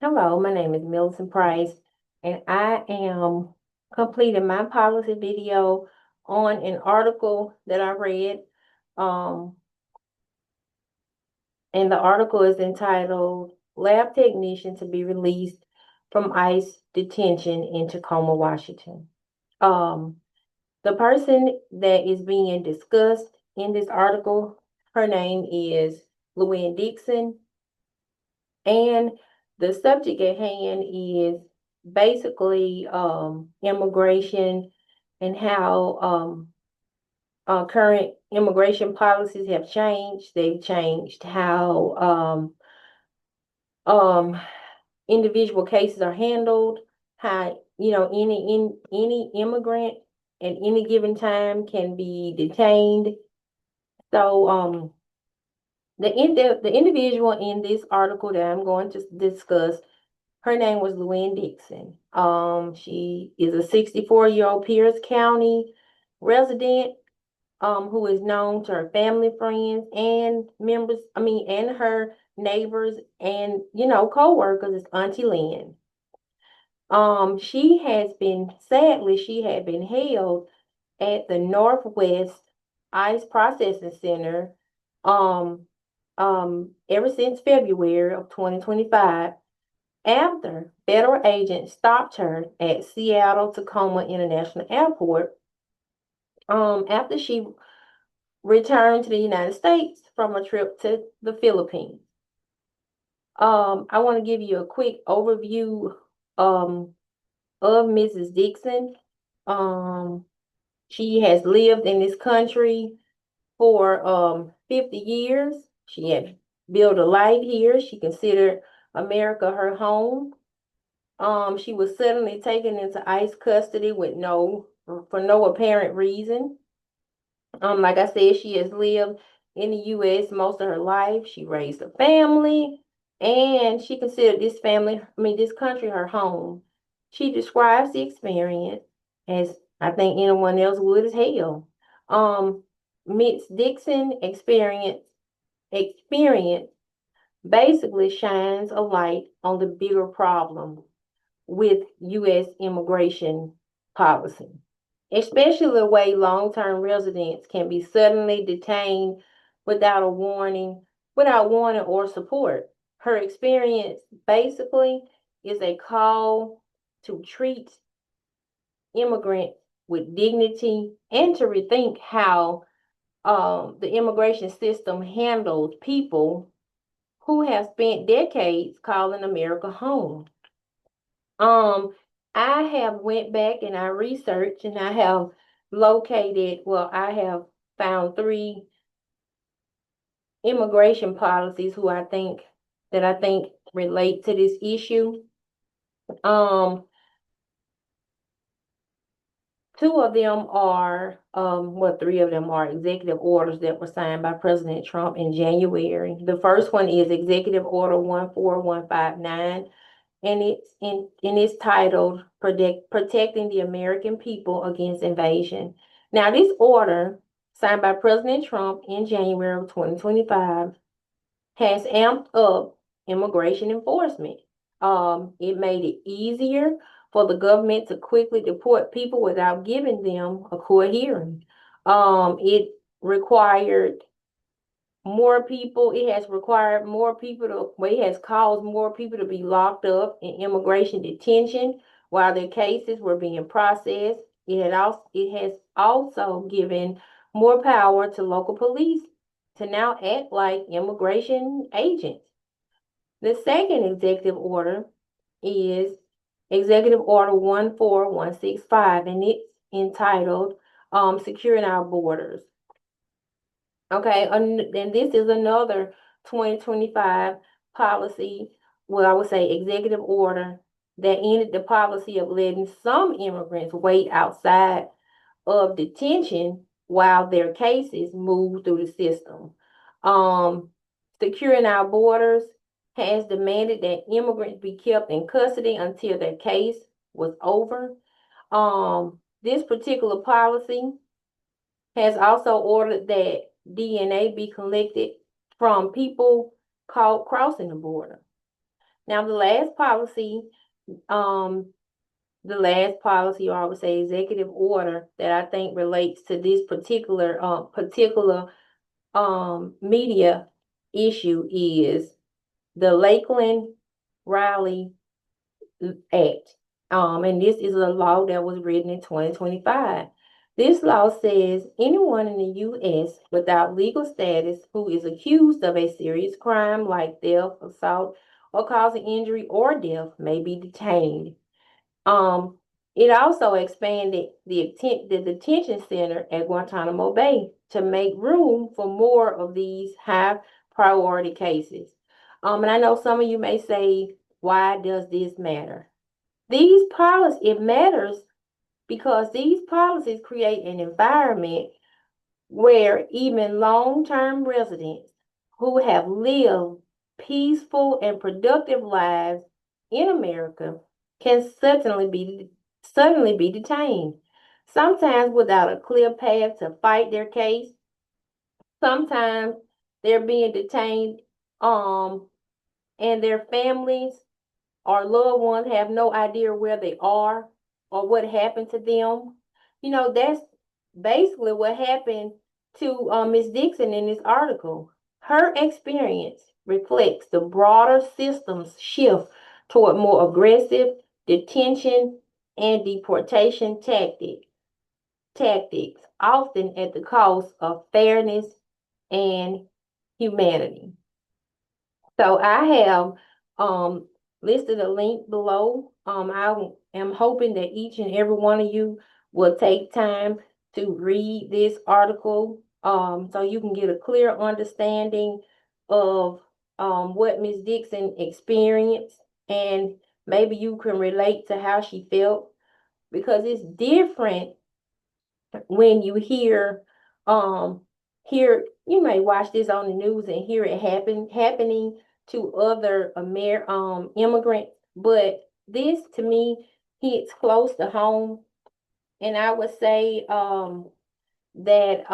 Hello, my name is Milton Price, and I am completing my policy video on an article that I read. Um, and the article is entitled Lab Technician to be Released from ICE Detention in Tacoma, Washington. Um, the person that is being discussed in this article, her name is Luann Dixon. And the subject at hand is basically immigration and how current immigration policies have changed. They've changed how um, individual cases are handled, how any immigrant at any given time can be detained. So the individual in this article that I'm going to discuss, her name was Luann Dixon. She is a 64-year-old Pierce County resident, who is known to her family, friends, and members, and her neighbors and, co-workers as Auntie Lynn. Sadly, she had been held at the Northwest ICE Processing Center, um, ever since February of 2025 after federal agents stopped her at Seattle Tacoma International Airport, after she returned to the United States from a trip to the Philippines. I want to give you a quick overview um, of Mrs. Dixon. Um, she has lived in this country for 50 years. She had built a life here. She considered America her home. She was suddenly taken into ICE custody for no apparent reason. Like I said, she has lived in the U.S. most of her life. She raised a family, and she considered this country her home. She describes the experience as I think anyone else would as hell. Miss Dixon experience basically shines a light on the bigger problem with U.S. immigration policy, especially the way long-term residents can be suddenly detained without a warning, without warning or support. Her experience basically is a call to treat immigrants with dignity and to rethink how the immigration system handles people who have spent decades calling America home. Um, I have went back and I researched and I have found three immigration policies that I think relate to this issue. Um, three of them are executive orders that were signed by President Trump in January. The first one is Executive Order 14159, and it's titled Protecting the American People Against Invasion. Now, this order, signed by President Trump in January of 2025, has amped up immigration enforcement. It made it easier for the government to quickly deport people without giving them a court hearing. It required it has required it has caused more people to be locked up in immigration detention while their cases were being processed. It has also given more power to local police to now act like immigration agents. The second executive order is Executive Order 14165, and it's entitled Securing Our Borders. Okay, and this is another 2025 policy, well, I would say executive order that ended the policy of letting some immigrants wait outside of detention while their cases move through the system. Um, Securing Our Borders has demanded that immigrants be kept in custody until their case was over. This particular policy has also ordered that DNA be collected from people caught crossing the border. Now, the last policy, or I would say executive order that I think relates to this particular media issue is the Lakeland Riley Act. And this is a law that was written in 2025. This law says anyone in the U.S. without legal status who is accused of a serious crime like theft, assault, or causing injury or death may be detained. Um, it also expanded the detention center at Guantanamo Bay to make room for more of these high priority cases. And I know some of you may say, why does this matter? It matters because these policies create an environment where even long-term residents who have lived peaceful and productive lives in America can suddenly be detained, sometimes without a clear path to fight their case. Sometimes they're being detained, and their families or loved ones have no idea where they are or what happened to them. That's basically what happened to Miss Dixon in this article. Her experience reflects the broader system's shift toward more aggressive detention and deportation tactics, often at the cost of fairness and humanity. So I have listed a link below. I am hoping that each and every one of you will take time to read this article so you can get a clear understanding of what Miss Dixon experienced, and maybe you can relate to how she felt, because it's different when you um you may watch this on the news and hear it happening to other immigrants, but this to me hits close to home. And I would say that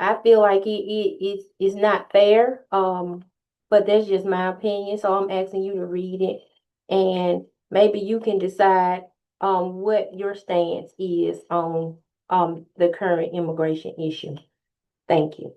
I feel like it's not fair, but that's just my opinion, so I'm asking you to read it, and maybe you can decide what your stance is on the current immigration issue. Thank you.